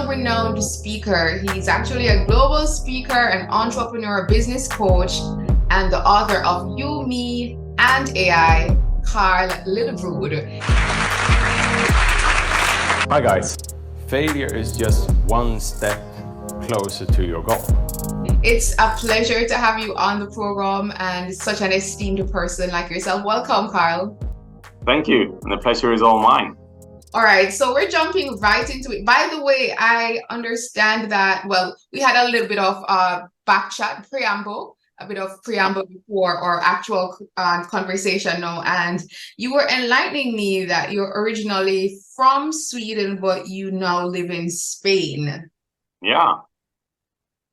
world-renowned speaker. He's actually a global speaker and entrepreneur, business coach, and the author of You, Me, and AI, Karl Lillrud. Hi guys. Failure is just one step closer to your goal. It's a pleasure to have you on the program and such an esteemed person like yourself. Welcome, Karl. Thank you. And the pleasure is all mine. All right, so we're jumping right into it. By the way, I understand that, well, we had a little bit of back chat, preamble before our actual conversation now, and you were enlightening me that you're originally from Sweden, but you now live in Spain. Yeah,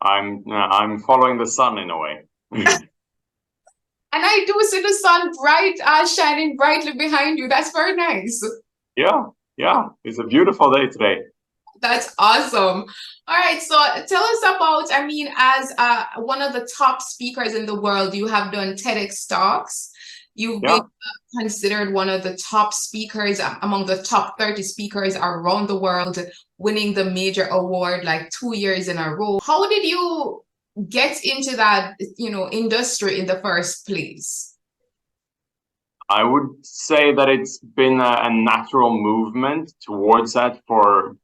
I'm following the sun in a way. And I do see the sun shining brightly behind you. That's very nice. Yeah, it's a beautiful day today. That's awesome. All right, so tell us about, as one of the top speakers in the world, you have done TedX Talks. You've been considered one of the top speakers among the top 30 speakers around the world, winning the major award like 2 years in a row. How did you get into that, industry in the first place? I would say that it's been a natural movement towards that for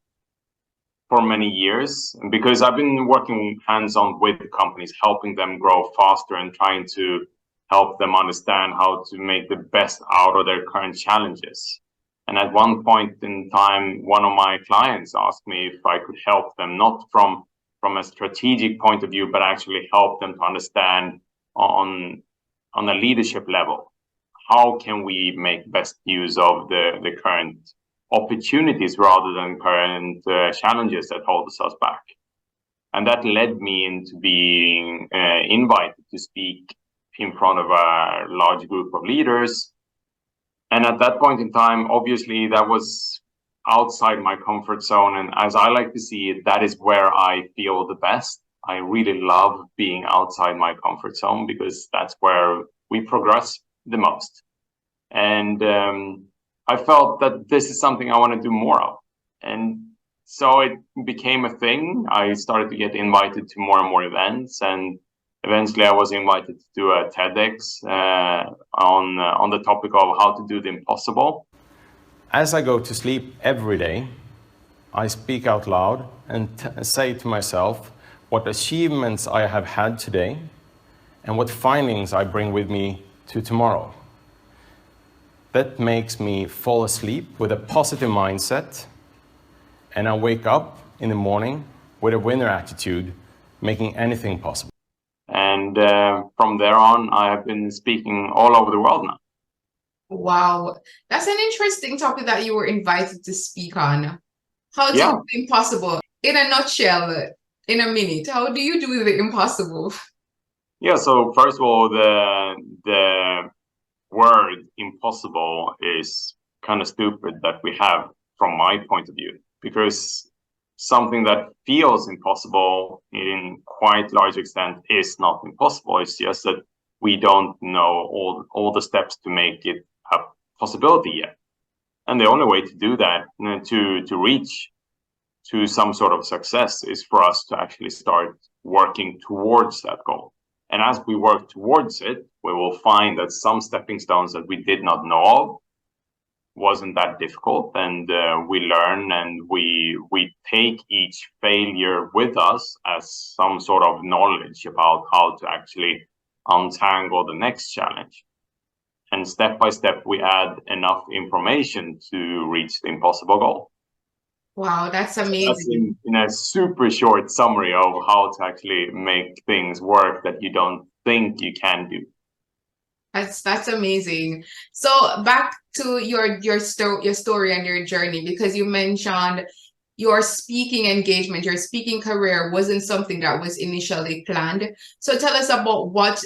many years, because I've been working hands-on with companies, helping them grow faster and trying to help them understand how to make the best out of their current challenges. And at one point in time, one of my clients asked me if I could help them, not from a strategic point of view, but actually help them to understand on a leadership level. How can we make best use of the current opportunities rather than current challenges that hold us back? And that led me into being invited to speak in front of a large group of leaders. And at that point in time, obviously, that was outside my comfort zone. And as I like to see it, that is where I feel the best. I really love being outside my comfort zone because that's where we progress the most. And I felt that this is something I want to do more of. And so it became a thing. I started to get invited to more and more events. And eventually I was invited to do a TEDx on the topic of how to do the impossible. As I go to sleep every day, I speak out loud and say to myself what achievements I have had today and what findings I bring with me to tomorrow. That makes me fall asleep with a positive mindset, and I wake up in the morning with a winner attitude, making anything possible. And from there on, I have been speaking all over the world now. Wow, that's an interesting topic that you were invited to speak on. How to do the impossible? In a nutshell, in a minute, how do you do the impossible? Yeah, so first of all, the word impossible is kind of stupid that we have from my point of view, because something that feels impossible in quite large extent is not impossible. It's just that we don't know all the steps to make it a possibility yet. And the only way to do that, to reach to some sort of success, is for us to actually start working towards that goal. And as we work towards it, we will find that some stepping stones that we did not know of wasn't that difficult. And we learn and we take each failure with us as some sort of knowledge about how to actually untangle the next challenge. And step by step, we add enough information to reach the impossible goal. Wow, that's amazing. That's in a super short summary of how to actually make things work that you don't think you can do. That's amazing. So back to your story and your journey, because you mentioned your speaking engagement, your speaking career wasn't something that was initially planned. So tell us about what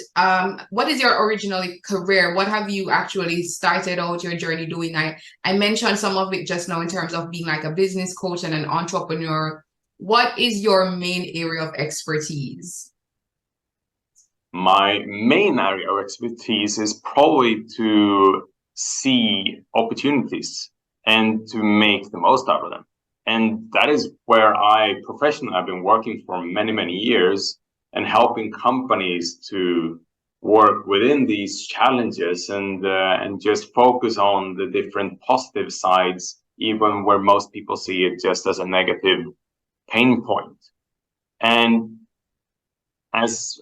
is your original career? What have you actually started out your journey doing? I mentioned some of it just now in terms of being like a business coach and an entrepreneur. What is your main area of expertise? My main area of expertise is probably to see opportunities and to make the most out of them. And that is where I professionally have been working for many, many years and helping companies to work within these challenges and just focus on the different positive sides, even where most people see it just as a negative pain point. And as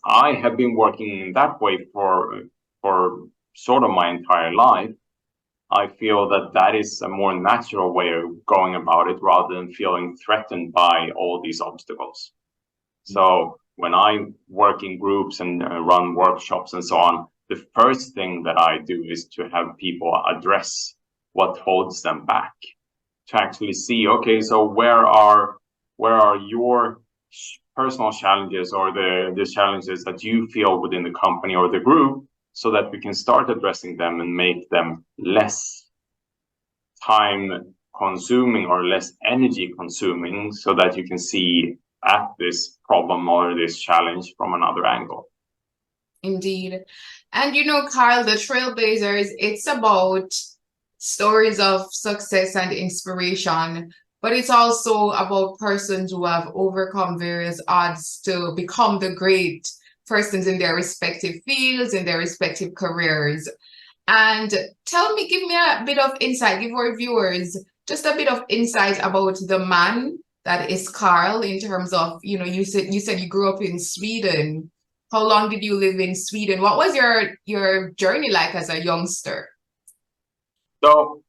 I have been working in that way for sort of my entire life, I feel that that is a more natural way of going about it rather than feeling threatened by all these obstacles. So when I work in groups and run workshops and so on, the first thing that I do is to have people address what holds them back, to actually see, okay, so where are your personal challenges or the challenges that you feel within the company or the group, so that we can start addressing them and make them less time consuming or less energy consuming, so that you can see at this problem or this challenge from another angle. Indeed. And Karl, the Trailblazers, it's about stories of success and inspiration, but it's also about persons who have overcome various odds to become the great persons in their respective fields, in their respective careers. And give me a bit of insight, give our viewers just a bit of insight about the man that is Karl, in terms of, you said you grew up in Sweden. How long did you live in Sweden? What was your journey like as a youngster? So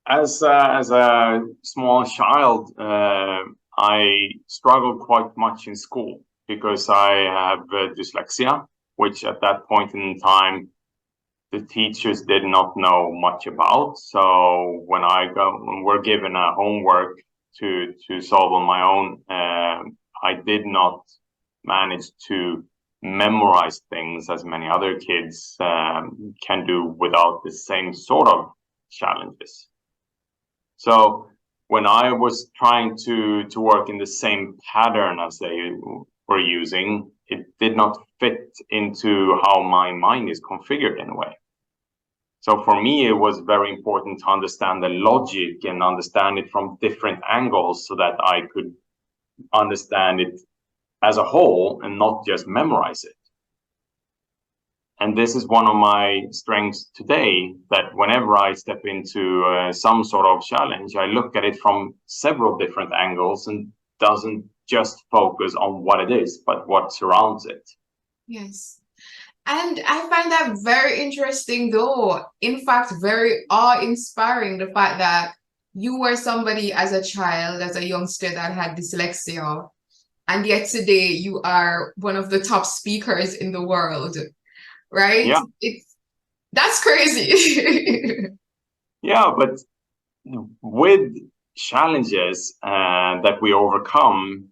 as a small child, I struggled quite much in school because I have dyslexia, which at that point in time, the teachers did not know much about. So when we're given a homework to solve on my own, I did not manage to memorize things as many other kids can do without the same sort of challenges. So when I was trying to work in the same pattern as they were using, it did not fit into how my mind is configured in a way. So for me, it was very important to understand the logic and understand it from different angles so that I could understand it as a whole and not just memorize it. And this is one of my strengths today, that whenever I step into some sort of challenge, I look at it from several different angles and doesn't just focus on what it is, but what surrounds it. Yes. And I find that very interesting, though. In fact, very awe-inspiring, the fact that you were somebody as a child, as a youngster that had dyslexia, and yet today you are one of the top speakers in the world, right? Yeah. That's crazy. Yeah, but with challenges that we overcome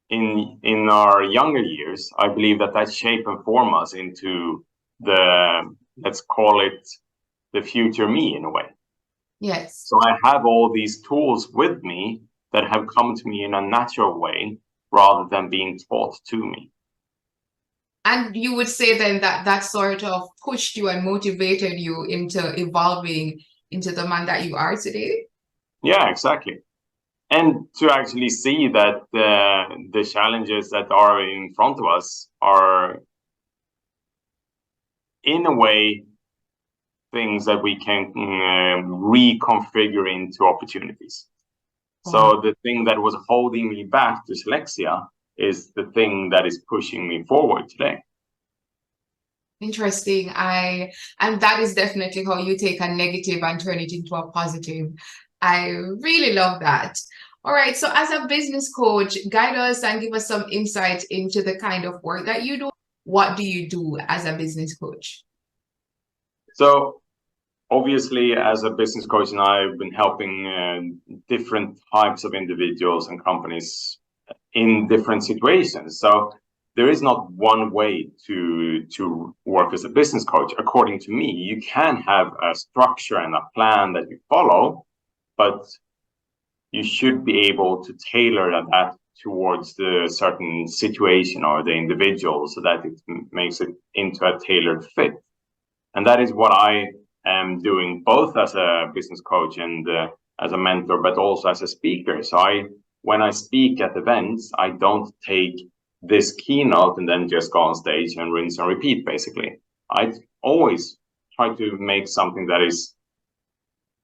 in our younger years, I believe that shape and form us into let's call it the future me in a way. Yes. So I have all these tools with me that have come to me in a natural way rather than being taught to me. And you would say then that sort of pushed you and motivated you into evolving into the man that you are today? Yeah, exactly. And to actually see that the challenges that are in front of us are, in a way, things that we can reconfigure into opportunities. So the thing that was holding me back, dyslexia, is the thing that is pushing me forward today. Interesting. And that is definitely how you take a negative and turn it into a positive. I really love that. All right. So as a business coach, guide us and give us some insight into the kind of work that you do. What do you do as a business coach? So obviously, as a business coach, and I've been helping different types of individuals and companies in different situations. So there is not one way to work as a business coach. According to me, you can have a structure and a plan that you follow, but you should be able to tailor that towards the certain situation or the individual so that it makes it into a tailored fit. And that is what I am doing both as a business coach and as a mentor, but also as a speaker. So when I speak at events, I don't take this keynote and then just go on stage and rinse and repeat, basically. I always try to make something that is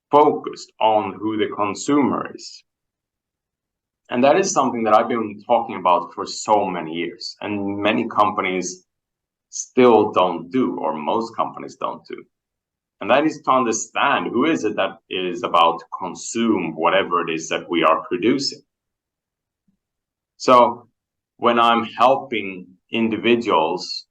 focused on who the consumer is. And that is something that I've been talking about for so many years, and many companies still don't do, or most companies don't do. And that is to understand who is it that is about to consume whatever it is that we are producing. So when I'm helping individuals,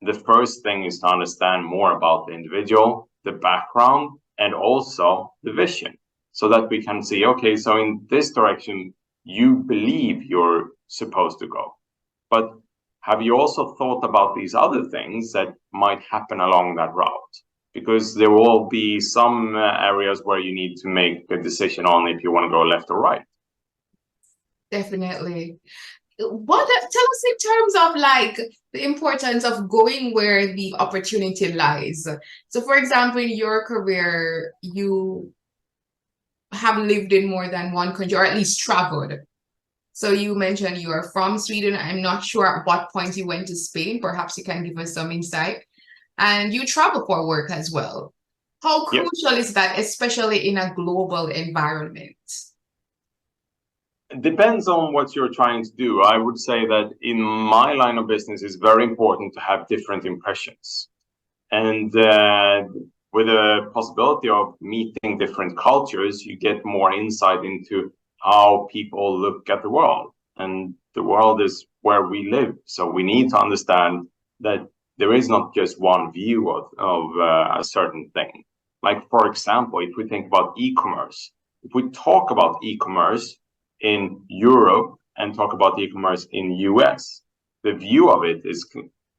the first thing is to understand more about the individual, the background, and also the vision, so that we can see, okay, so in this direction, you believe you're supposed to go. But have you also thought about these other things that might happen along that route? Because there will be some areas where you need to make a decision on if you want to go left or right. Definitely. Tell us in terms of like the importance of going where the opportunity lies. So for example, in your career, you have lived in more than one country, or at least traveled. So you mentioned you are from Sweden. I'm not sure at what point you went to Spain. Perhaps you can give us some insight. And you travel for work as well. How crucial is that, especially in a global environment? It depends on what you're trying to do. I would say that in my line of business, it's very important to have different impressions. And with the possibility of meeting different cultures, you get more insight into how people look at the world. And the world is where we live. So we need to understand that there is not just one view of a certain thing. Like, for example, if we think about e-commerce, if we talk about e-commerce in Europe and talk about e-commerce in US, the view of it is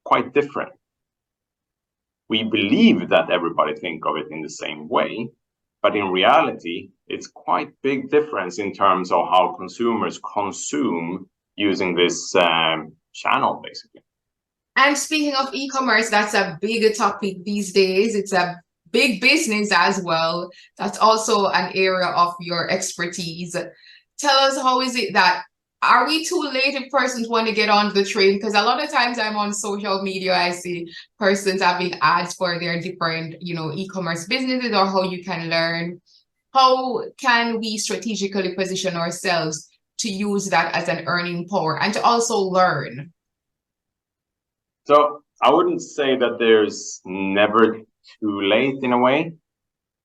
quite different. We believe that everybody think of it in the same way, but in reality, it's quite big difference in terms of how consumers consume using this channel, basically. And speaking of e-commerce, that's a big topic these days. It's a big business as well. That's also an area of your expertise. Tell us, how is it that, are we too late if persons want to get on the train? Because a lot of times I'm on social media, I see persons having ads for their different, e-commerce businesses, or how you can learn. How can we strategically position ourselves to use that as an earning power and to also learn? So I wouldn't say that there's never too late in a way,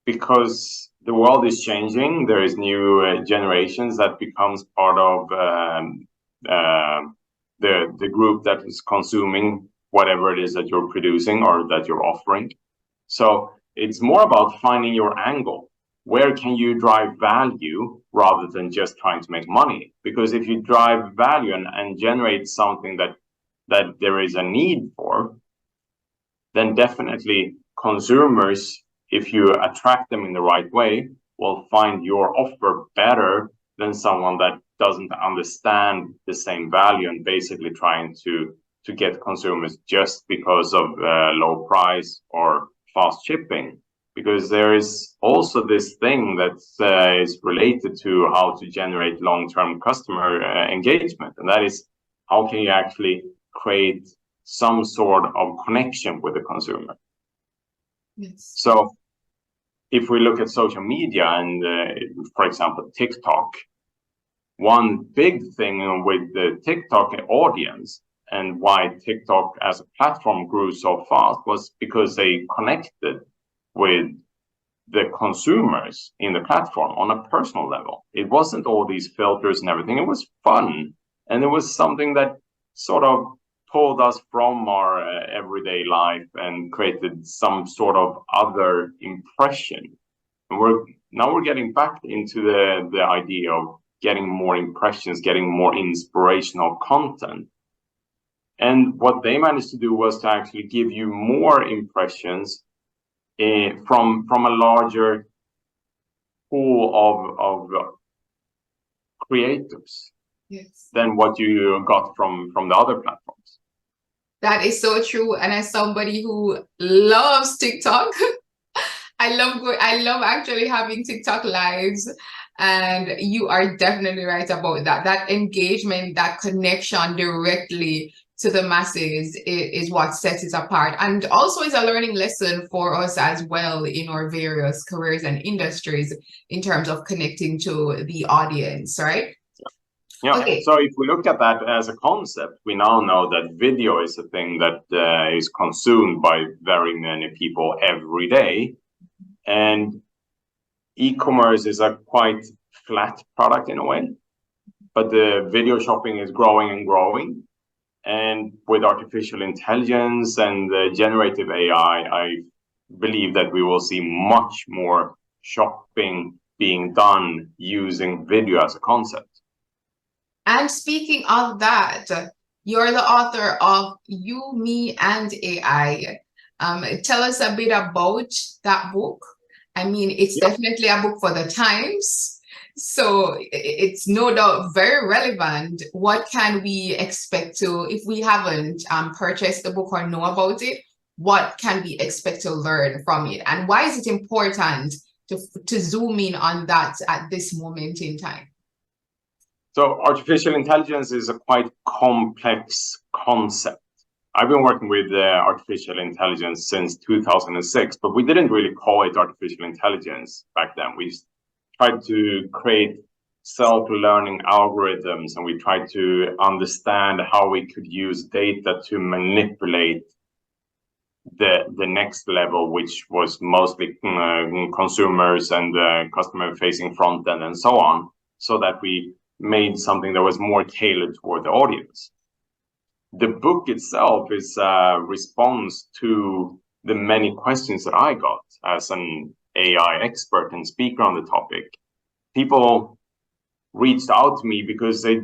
because the world is changing. There is new generations that becomes part of the group that is consuming whatever it is that you're producing or that you're offering. So it's more about finding your angle. Where can you drive value rather than just trying to make money? Because if you drive value and generate something that there is a need for, then definitely consumers, if you attract them in the right way, will find your offer better than someone that doesn't understand the same value and basically trying to get consumers just because of low price or fast shipping. Because there is also this thing that is related to how to generate long-term customer engagement, and that is, how can you actually create some sort of connection with the consumer? Yes. So if we look at social media and, for example, TikTok, one big thing with the TikTok audience and why TikTok as a platform grew so fast was because they connected with the consumers in the platform on a personal level. It wasn't all these filters and everything. It was fun. And it was something that sort of pulled us from our everyday life and created some sort of other impression. And we're getting back into the idea of getting more impressions, getting more inspirational content. And what they managed to do was to actually give you more impressions from a larger pool of creators. Yes. Than what you got from the other platforms. That is so true. And as somebody who loves TikTok, I love actually having TikTok lives, and you are definitely right about that. That engagement, that connection directly to the masses is what sets it apart, and also is a learning lesson for us as well in our various careers and industries in terms of connecting to the audience, right? Yeah. Okay. So if we look at that as a concept, we now know that video is a thing that is consumed by very many people every day. And e-commerce is a quite flat product in a way, but the video shopping is growing and growing. And with artificial intelligence and generative AI, I believe that we will see much more shopping being done using video as a concept. And speaking of that, you're the author of You, Me, and AI. Tell us a bit about that book. I mean, it's definitely a book for the times, so it's no doubt very relevant. What can we expect to, if we haven't purchased the book or know about it, what can we expect to learn from it? And why is it important to zoom in on that at this moment in time? So artificial intelligence is a quite complex concept. I've been working with artificial intelligence since 2006, but we didn't really call it artificial intelligence back then. We tried to create self-learning algorithms, and we tried to understand how we could use data to manipulate the next level, which was mostly consumers and customer-facing front end and so on, so that we made something that was more tailored toward the audience. The book itself is a response to the many questions that I got as an AI expert and speaker on the topic. People reached out to me because they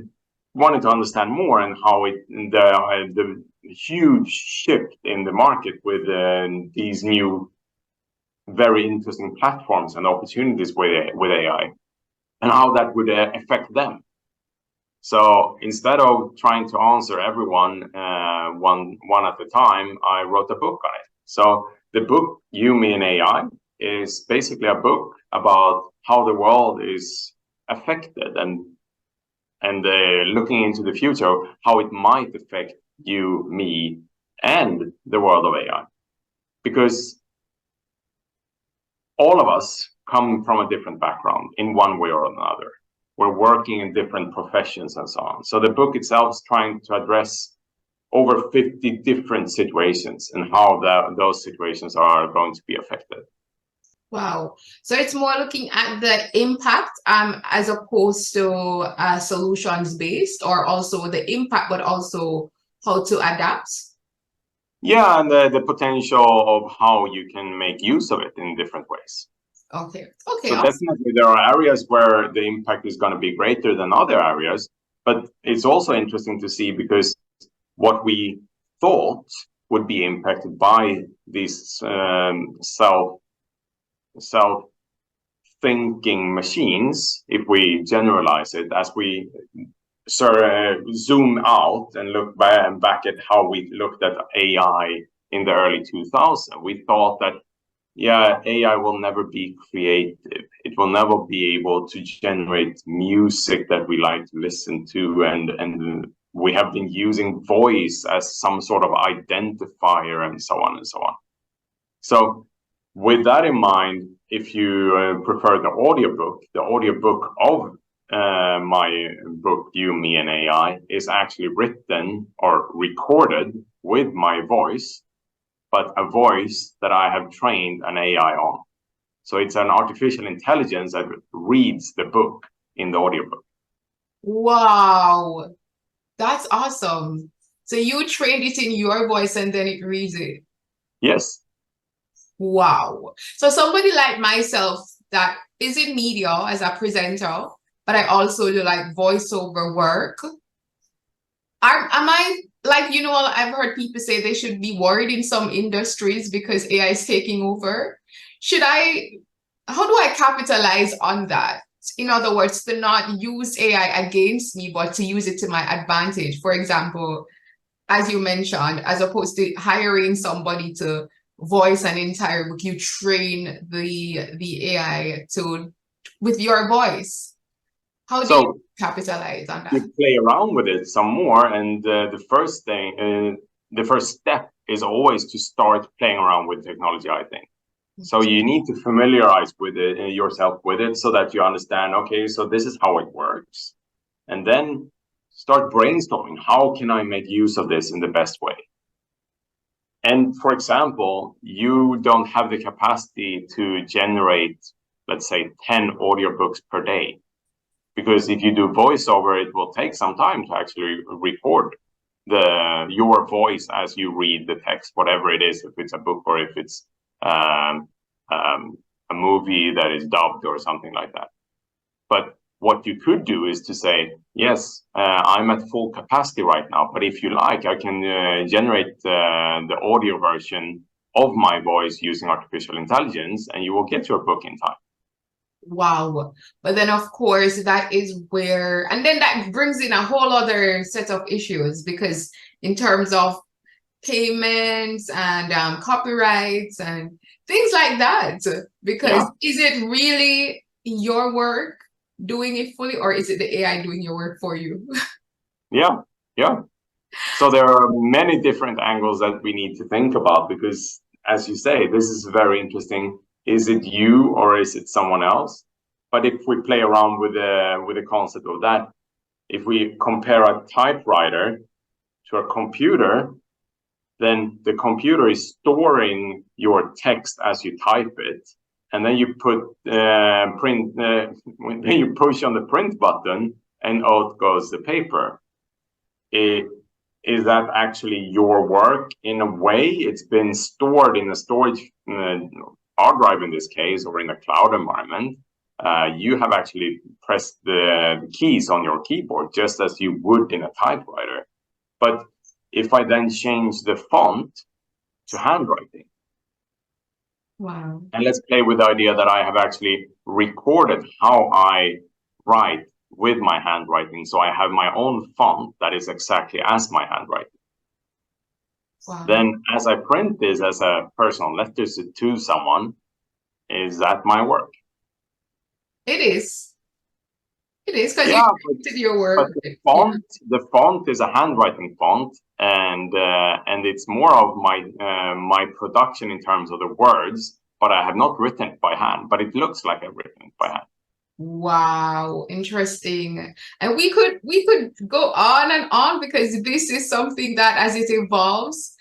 wanted to understand more and how the huge shift in the market with these new, very interesting platforms and opportunities with AI, and how that would affect them. So instead of trying to answer everyone one at a time, I wrote a book on it. So the book, You, Me, and AI, is basically a book about how the world is affected and looking into the future, how it might affect you, me, and the world of AI. Because all of us come from a different background in one way or another. We're working in different professions and so on. So the book itself is trying to address over 50 different situations and how those situations are going to be affected. Wow. So it's more looking at the impact as opposed to solutions based, or also the impact, but also how to adapt. Yeah, and the potential of how you can make use of it in different ways. Okay. So definitely there are areas where the impact is going to be greater than other areas, but it's also interesting to see, because what we thought would be impacted by these self-thinking machines, if we generalize it, as we zoom out and look back at how we looked at AI in the early 2000s, we thought that, yeah, AI will never be creative. It will never be able to generate music that we like to listen to. And we have been using voice as some sort of identifier and so on and so on. So with that in mind, if you prefer the audiobook of my book, You, Me, and AI, is actually written or recorded with my voice, but a voice that I have trained an AI on. So it's an artificial intelligence that reads the book in the audiobook. Wow, that's awesome. So you trained it in your voice and then it reads it. Yes. Wow. So somebody like myself that is in media as a presenter, but I also do like voiceover work. Am I like, I've heard people say they should be worried in some industries because AI is taking over. How do I capitalize on that? In other words, to not use AI against me, but to use it to my advantage. For example, as you mentioned, as opposed to hiring somebody to voice an entire book. You train the AI to with your voice. How do you capitalize on that? You play around with it some more, and the first step is always to start playing around with technology, I think. So you need to familiarize with it yourself with it so that you understand, okay, so this is how it works. And then start brainstorming, how can I make use of this in the best way? And for example, you don't have the capacity to generate, let's say, 10 audiobooks per day. Because if you do voiceover, it will take some time to actually record your voice as you read the text, whatever it is, if it's a book or if it's a movie that is dubbed or something like that. But what you could do is to say, yes, I'm at full capacity right now, but if you like, I can generate the audio version of my voice using artificial intelligence, and you will get your book in time. Wow. But then, of course, that is where, and then that brings in a whole other set of issues, because in terms of payments and copyrights and things like that, because is it really your work doing it fully, or is it the AI doing your work for you? Yeah. So there are many different angles that we need to think about, because as you say, this is very interesting. Is it you or is it someone else? But if we play around with the concept of that, if we compare a typewriter to a computer, then the computer is storing your text as you type it, and then you put print. Then you push on the print button, and out goes the paper. Is that actually your work? In a way, it's been stored in a storage hard drive in this case, or in a cloud environment. You have actually pressed the keys on your keyboard just as you would in a typewriter. But if I then change the font to handwriting, wow, and let's play with the idea that I have actually recorded how I write with my handwriting, so I have my own font that is exactly as my handwriting. wow. Then as I print this as a personal letter to someone, is that my work? It is. It is, because Yeah, you did your work. But the font is a handwriting font, and it's more of my production in terms of the words, but I have not written it by hand, but it looks like I've written it by hand. Wow, interesting. And we could go on and on, because this is something that as it evolves,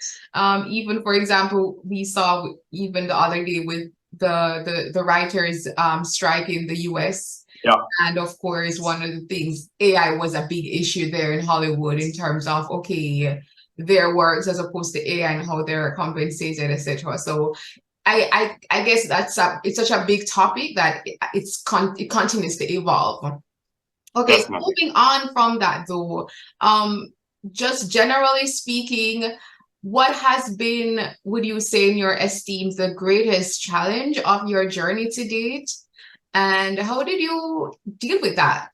even for example, we saw even the other day with the writers strike in the US. Yeah. And of course, one of the things, AI was a big issue there in Hollywood in terms of, okay, their works as opposed to AI and how they're compensated, etc. So I guess it's such a big topic that it continues to evolve. Okay, so moving on from that though, just generally speaking, what has been, would you say in your esteem, the greatest challenge of your journey to date? And how did you deal with that?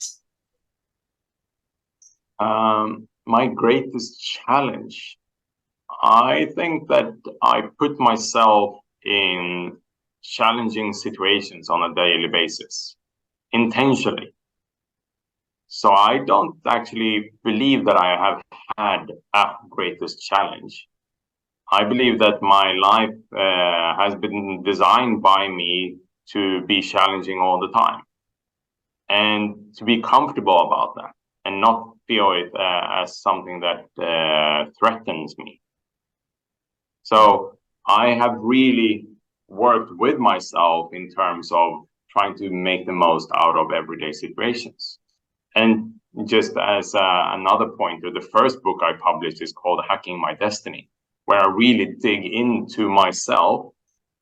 My greatest challenge, I think that I put myself in challenging situations on a daily basis, intentionally. So I don't actually believe that I have had a greatest challenge. I believe that my life has been designed by me to be challenging all the time, and to be comfortable about that and not feel it as something that threatens me. So I have really worked with myself in terms of trying to make the most out of everyday situations. And just as another pointer, the first book I published is called Hacking My Destiny, where I really dig into myself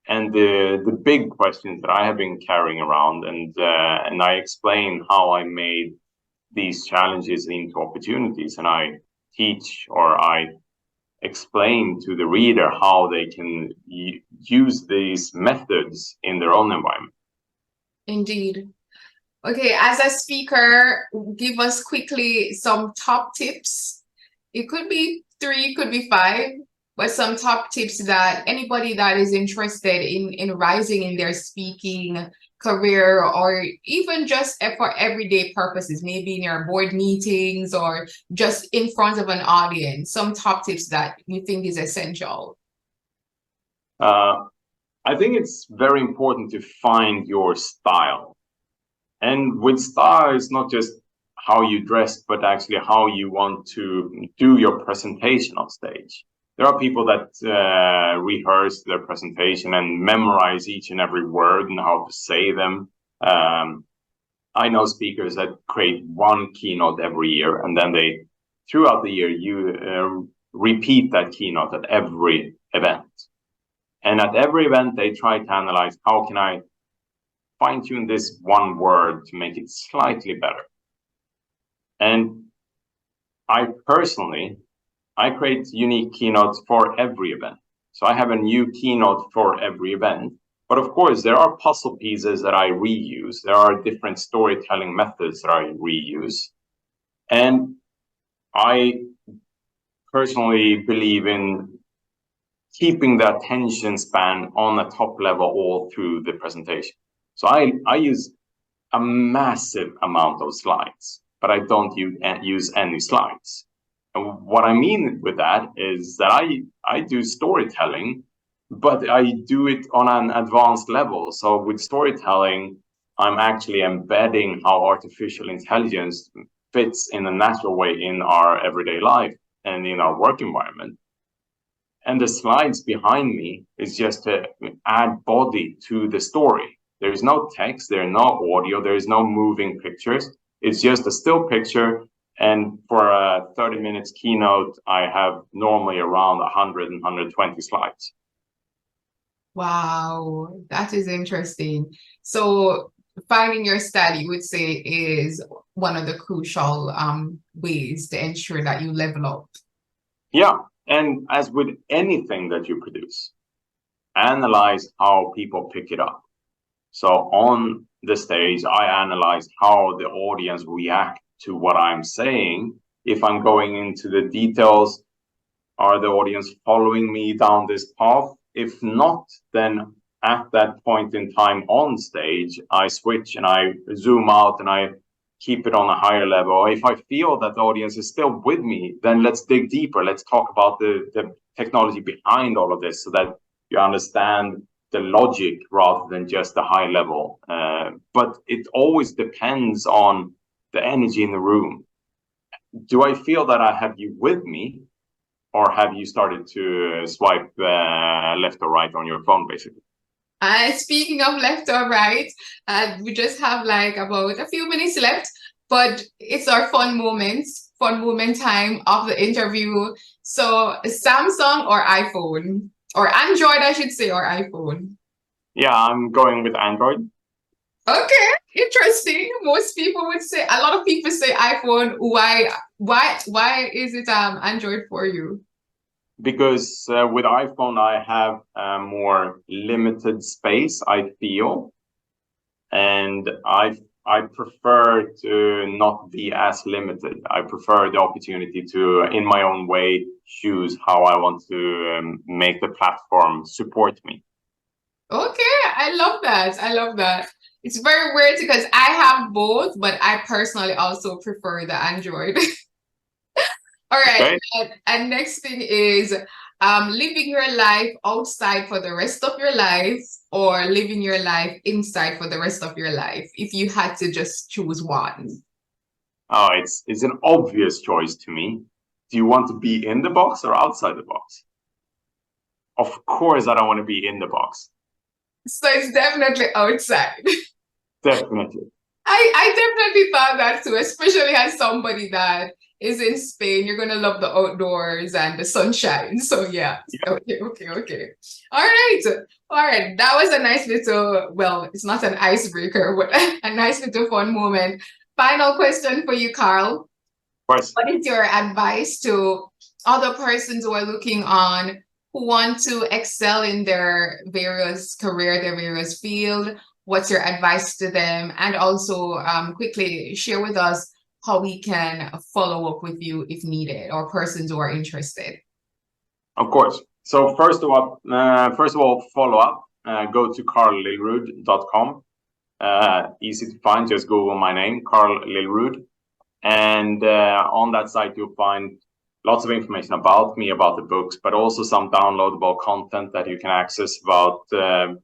and the big questions that I have been carrying around, and I explain how I made these challenges into opportunities, and I teach, or I explain to the reader how they can use these methods in their own environment. Indeed. Okay, as a speaker, give us quickly some top tips. It could be 3, it could be 5, but some top tips that anybody that is interested in rising in their speaking career, or even just for everyday purposes, maybe in your board meetings or just in front of an audience, some top tips that you think is essential. I think it's very important to find your style. And with style, it's not just how you dress, but actually how you want to do your presentation on stage. There are people that rehearse their presentation and memorize each and every word and how to say them. I know speakers that create one keynote every year, and then they, throughout the year, you repeat that keynote at every event. And at every event, they try to analyze, how can I fine-tune this one word to make it slightly better? And I personally, I create unique keynotes for every event. So I have a new keynote for every event. But of course, there are puzzle pieces that I reuse. There are different storytelling methods that I reuse. And I personally believe in keeping the attention span on a top level all through the presentation. So I use a massive amount of slides, but I don't use any slides. And what I mean with that is that I do storytelling, but I do it on an advanced level. So with storytelling, I'm actually embedding how artificial intelligence fits in a natural way in our everyday life and in our work environment. And the slides behind me is just to add body to the story. There's no text, there's no audio, there's no moving pictures. It's just a still picture. And for a 30 minutes keynote, I have normally around 100 and 120 slides. Wow, that is interesting. So finding your style, you would say, is one of the crucial ways to ensure that you level up. Yeah, and as with anything that you produce, analyze how people pick it up. So on the stage, I analyze how the audience react to what I'm saying. If I'm going into the details, are the audience following me down this path? If not, then at that point in time on stage, I switch and I zoom out and I keep it on a higher level. If I feel that the audience is still with me, then let's dig deeper. Let's talk about the technology behind all of this so that you understand the logic rather than just the high level. But it always depends on the energy in the room. Do I feel that I have you with me, or have you started to swipe left or right on your phone, basically? Speaking of left or right, we just have like about a few minutes left, but it's our fun moment time of the interview. So Samsung or iPhone, or Android, I should say, or iPhone? Yeah, I'm going with Android. Okay, interesting. Most people would say, a lot of people say iPhone. Why is it Android for you? Because with iPhone, I have a more limited space, I feel. And I prefer to not be as limited. I prefer the opportunity to, in my own way, choose how I want to make the platform support me. Okay, I love that. I love that. It's very weird because I have both, but I personally also prefer the Android. All right. Okay. And next thing is living your life outside for the rest of your life, or living your life inside for the rest of your life, if you had to just choose one. Oh, it's an obvious choice to me. Do you want to be in the box or outside the box? Of course, I don't want to be in the box. So it's definitely outside. Definitely. I definitely thought that too, especially as somebody that is in Spain. You're gonna love the outdoors and the sunshine. So yeah. Okay. All right. That was a nice little, well, it's not an icebreaker, but a nice little fun moment. Final question for you, Karl. Of course. What is your advice to other persons who are looking on, who want to excel in their various career, their various field? What's your advice to them? And also quickly share with us how we can follow up with you if needed, or persons who are interested. Of course. So first of all, follow up. Go to karllillrud.com. Easy to find. Just Google my name, Karl Lillrud, and on that site you'll find lots of information about me, about the books, but also some downloadable content that you can access about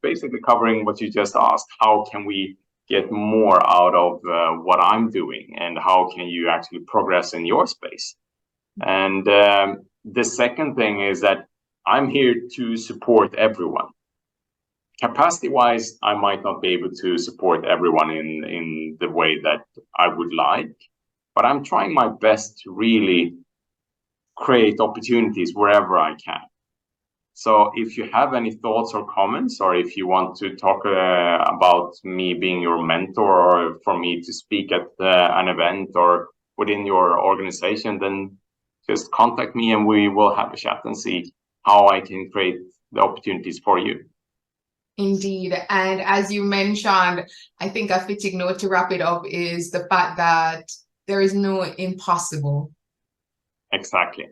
basically covering what you just asked. How can we get more out of what I'm doing, and how can you actually progress in your space? And the second thing is that I'm here to support everyone. Capacity-wise, I might not be able to support everyone in the way that I would like, but I'm trying my best to really create opportunities wherever I can. So if you have any thoughts or comments, or if you want to talk about me being your mentor, or for me to speak at an event or within your organization, then just contact me and we will have a chat and see how I can create the opportunities for you. Indeed. And as you mentioned, I think a fitting note to wrap it up is the fact that there is no impossible. Exactly.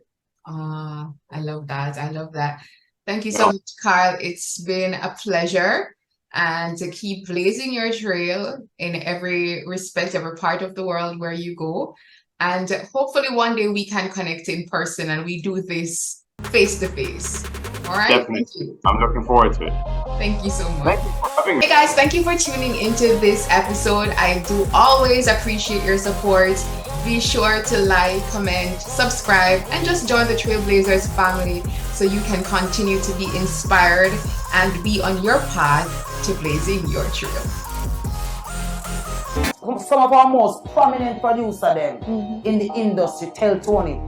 I love that. I love that. Thank you so much, Karl. It's been a pleasure, and to keep blazing your trail in every respect, every part of the world where you go. And hopefully one day we can connect in person and we do this face to face. All right. Definitely. Thank you. I'm looking forward to it. Thank you so much. Thank you for having me. Hey guys, thank you for tuning into this episode. I do always appreciate your support. Be sure to like, comment, subscribe, and just join the Trailblazers family so you can continue to be inspired and be on your path to blazing your trail. Some of our most prominent producer in the industry tell Tony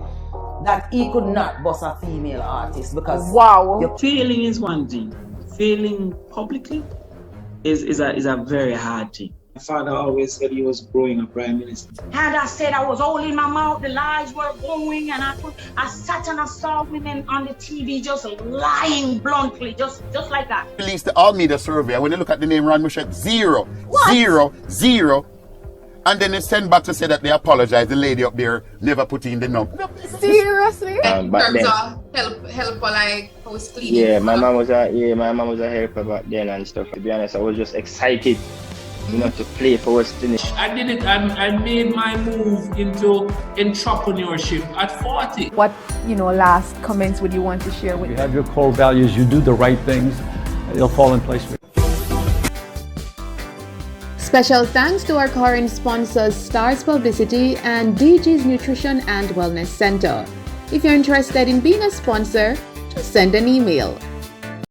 that he could not bust a female artist because failing is one thing. Failing publicly is a very hard thing. My father always said he was growing a prime minister. And I said I was holding my mouth, the lies were going, and I sat and I saw women on the TV just lying bluntly, just like that. Released the all media survey, and when you look at the name Ron Mouchette, 0, 0. And then they send back to say that they apologize. The lady up there never put in the number. Seriously? In terms of help like house cleaning. Yeah, my mom was a helper back then and stuff. To be honest, I was just excited, to play for West Indies. I did it. I made my move into entrepreneurship at 40. What last comments would you want to share with? You have your core values. You do the right things. It'll fall in place for you. Special thanks to our current sponsors Stars Publicity and DG's Nutrition and Wellness Center. If you're interested in being a sponsor, just send an email